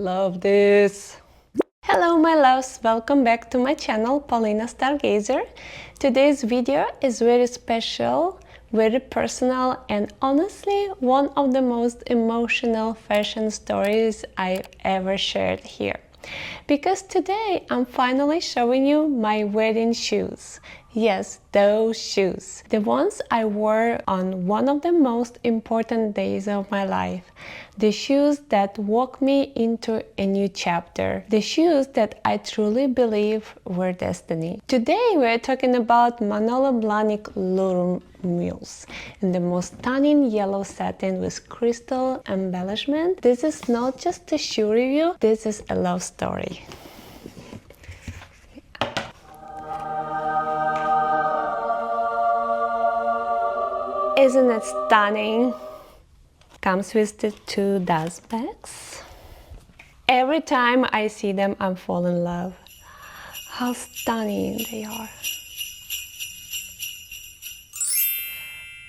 love this. Hello my loves, welcome back to my channel Polina Stargazer. Today's video is very special, very personal, and honestly one of the most emotional fashion stories I've ever shared here. Because today I'm finally showing you my wedding shoes. Yes, those shoes. The ones I wore on one of the most important days of my life. The shoes that walked me into a new chapter. The shoes that I truly believe were destiny. Today we're talking about Manolo Blahnik LURUM mules in the most stunning yellow satin with crystal embellishment. This is not just a shoe review, this is a love story. Isn't it stunning? Comes with the two dust bags. Every time I see them, I fall in love. How stunning they are.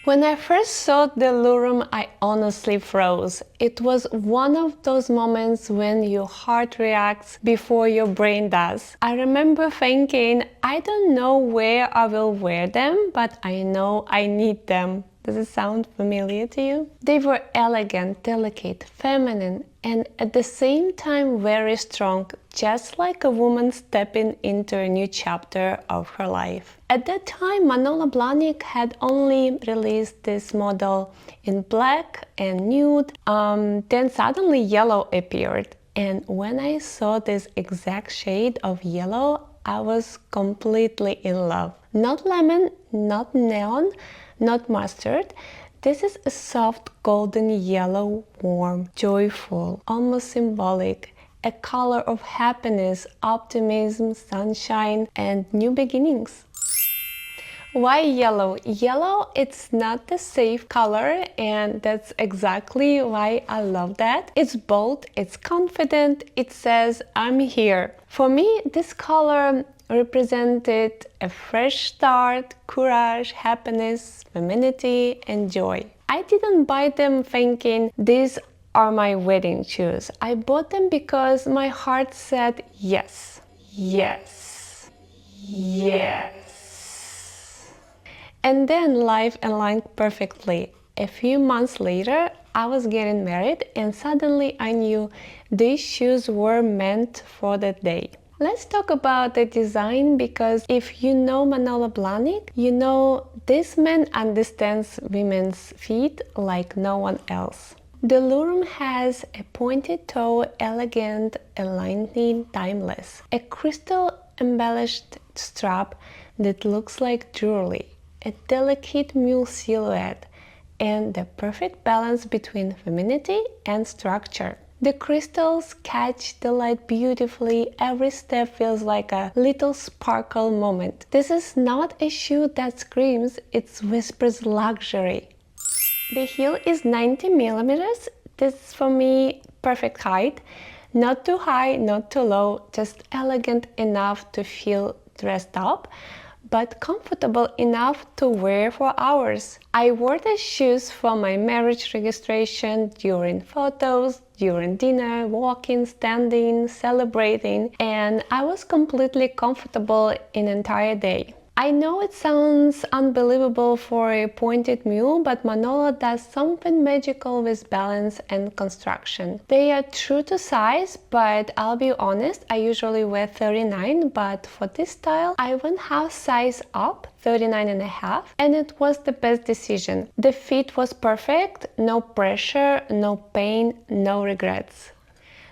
When I first saw the LURUM, I honestly froze. It was one of those moments when your heart reacts before your brain does. I remember thinking, I don't know where I will wear them, but I know I need them. Does it sound familiar to you? They were elegant, delicate, feminine, and at the same time very strong, just like a woman stepping into a new chapter of her life. At that time, Manolo Blahnik had only released this model in black and nude, then suddenly yellow appeared. And when I saw this exact shade of yellow, I was completely in love. Not lemon, not neon, not mustard. This is a soft golden yellow, warm, joyful, almost symbolic, a color of happiness, optimism, sunshine, and new beginnings. Why yellow? Yellow, it's not the safe color, and that's exactly why I love that. It's bold, it's confident, it says, I'm here. For me, this color represented a fresh start, courage, happiness, femininity, and joy. I didn't buy them thinking these are my wedding shoes. I bought them because my heart said yes, yes, yes. And then life aligned perfectly. A few months later, I was getting married and suddenly I knew these shoes were meant for that day. Let's talk about the design, because if you know Manolo Blahnik, you know this man understands women's feet like no one else. The LURUM has a pointed toe, elegant, aligning, timeless. A crystal embellished strap that looks like jewelry. A delicate mule silhouette, and the perfect balance between femininity and structure. The crystals catch the light beautifully, every step feels like a little sparkle moment. This is not a shoe that screams, it whispers luxury. The heel is 90 millimeters. This is for me perfect height. Not too high, not too low, just elegant enough to feel dressed up, but comfortable enough to wear for hours. I wore the shoes for my marriage registration, during photos, during dinner, walking, standing, celebrating, and I was completely comfortable an entire day. I know it sounds unbelievable for a pointed mule, but Manolo does something magical with balance and construction. They are true to size, but I'll be honest, I usually wear 39, but for this style I went half size up, 39.5, and it was the best decision. The fit was perfect, no pressure, no pain, no regrets.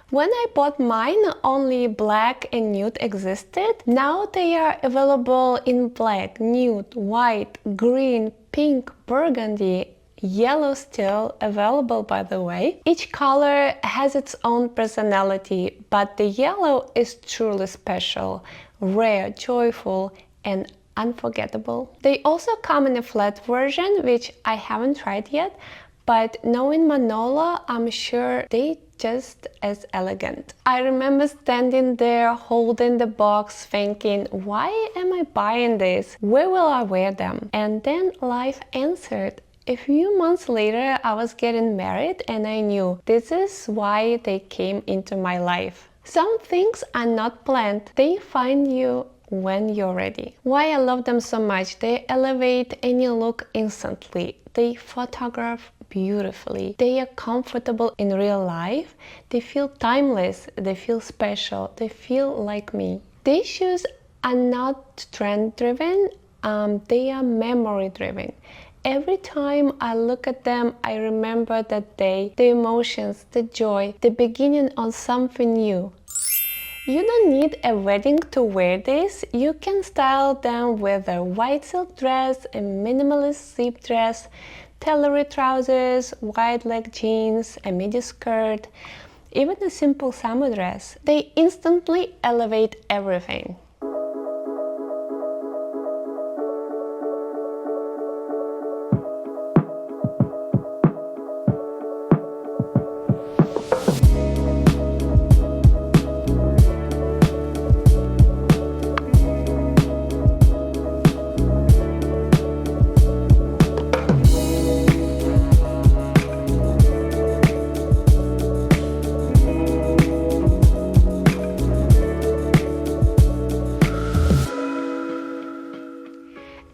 When I bought mine, only black and nude existed. Now they are available in black, nude, white, green, pink, burgundy, yellow still available by the way. Each color has its own personality, but the yellow is truly special, rare, joyful, and unforgettable. They also come in a flat version, which I haven't tried yet, but knowing Manolo, I'm sure they just as elegant. I remember standing there holding the box thinking, why am I buying this? Where will I wear them? And then life answered A few months later, I was getting married and I knew this is why they came into my life. Some things are not planned. They find you when you're ready. Why I love them so much? They elevate any look instantly. They photograph beautifully. They are comfortable in real life. They feel timeless. They feel special. They feel like me. These shoes are not trend driven. They are memory driven. Every time I look at them, I remember that day, the emotions, the joy, the beginning of something new. You don't need a wedding to wear this. You can style them with a white silk dress, a minimalist zip dress, tailored trousers, wide leg jeans, a midi skirt, even a simple summer dress. They instantly elevate everything.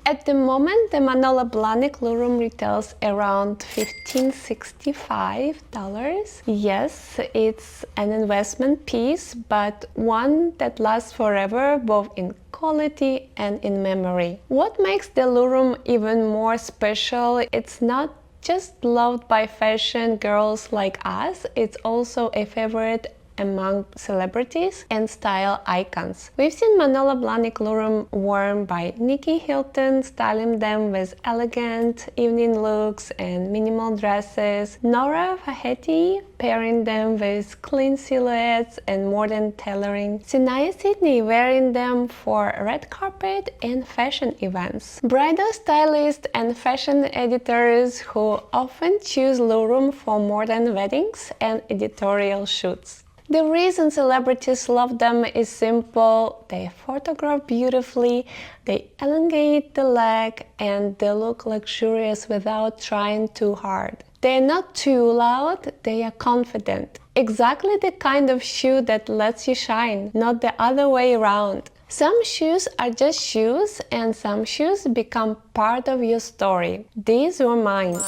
At the moment, the Manolo Blahnik LURUM retails around $1565. Yes, it's an investment piece, but one that lasts forever, both in quality and in memory. What makes the LURUM even more special? It's not just loved by fashion girls like us, it's also a favorite among celebrities and style icons. We've seen Manolo Blahnik LURUM worn by Nikki Hilton, styling them with elegant evening looks and minimal dresses. Nora Fahetti pairing them with clean silhouettes and modern tailoring. Sinaya Sydney wearing them for red carpet and fashion events. Bridal stylists and fashion editors who often choose LURUM for modern weddings and editorial shoots. The reason celebrities love them is simple. They photograph beautifully, they elongate the leg, and they look luxurious without trying too hard. They're not too loud, they are confident. Exactly the kind of shoe that lets you shine, not the other way around. Some shoes are just shoes, and some shoes become part of your story. These were mine.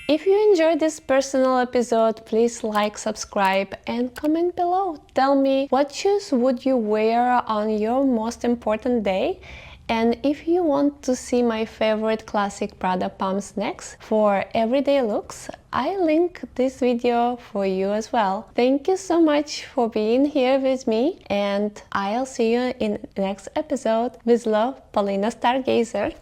If you enjoyed this personal episode, please like, subscribe, and comment below. Tell me what shoes would you wear on your most important day, and if you want to see my favorite classic Prada pumps next for everyday looks, I link this video for you as well. Thank you so much for being here with me, and I'll see you in the next episode. With love, Polina Stargazer.